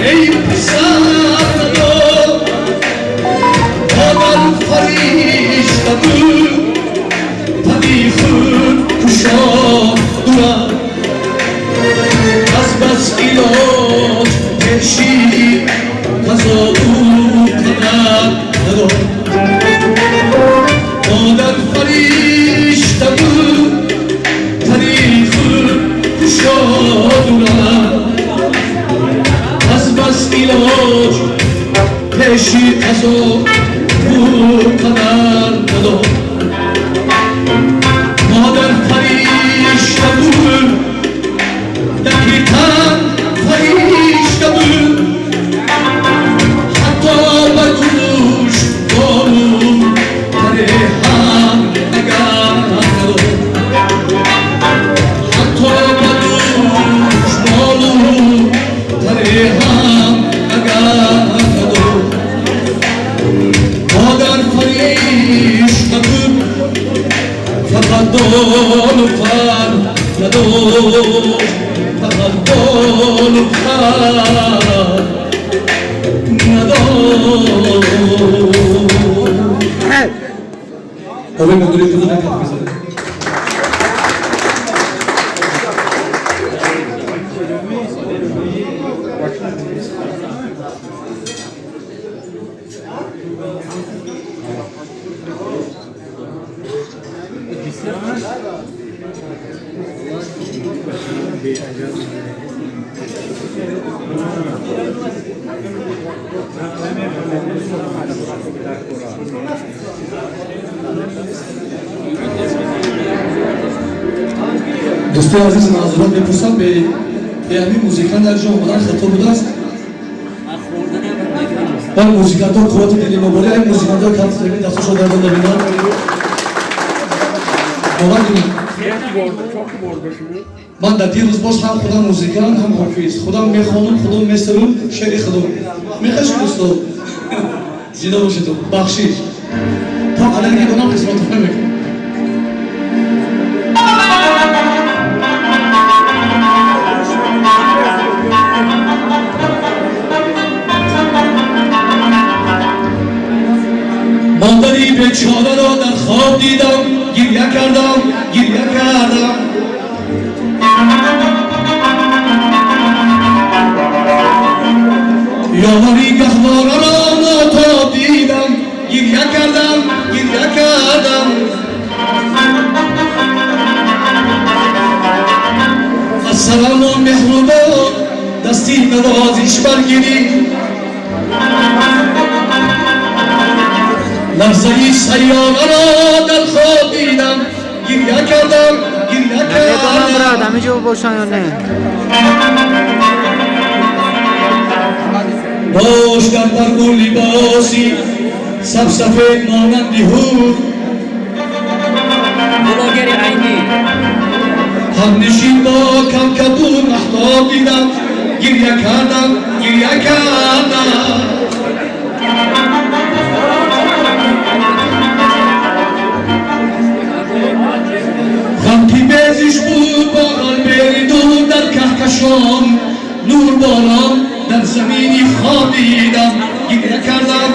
ای پسر ندار مادر فریشته بود تاریخ کشا دورم از بس ایلاج پیشی تزادو کنم ندار مادر فریشته بود تاریخ کشا دورم از بس ایلاج پیشی تزادو کنم ندار مادر فریشته بود دقیقاً فریشته بود حتی بر گوش دارم تره هم اگر ندار حتی بر گوش دارم تره هم اگر ندار مادر فریشته بود فقط دل فر ندار فقط دل فر ندار آقای مدیری تو نکرد بزنه دوستان عزیز ناظران بپرسم به همین موزیکان در جا آمدن خطا بوده است بر موزیکان ها قوت دلی مبالی این موزیکان ها کم سرمی دستش رو دردن نبینن باور کنید من در دیر روز باز هم خودم موزیکان هم حافظ خودم میخوانم خودم میسرم شعری خودم میخواش دوستو زیده باشید بخشیش تا قدر که کنم قسمت رو میکنم مادری بیچاره را در خواب دیدم گریه کردم یاری گهواره را ناتاب دیدم گریه کردم از سلام و مهربان دستی نوازش برگیری لحظه‌ای سیاره را در خواب دیدم گریه کردم همه جو باشن یا نه باش در برگ و لباسی سب سفید مانند هور بلاگر عینی همنشین با کم کبود محتاب دیدم گریه کردم غمکی بیزش بود با قلبی دور در کهکشان نور باران در زمینی خواب دیدم گریه کردم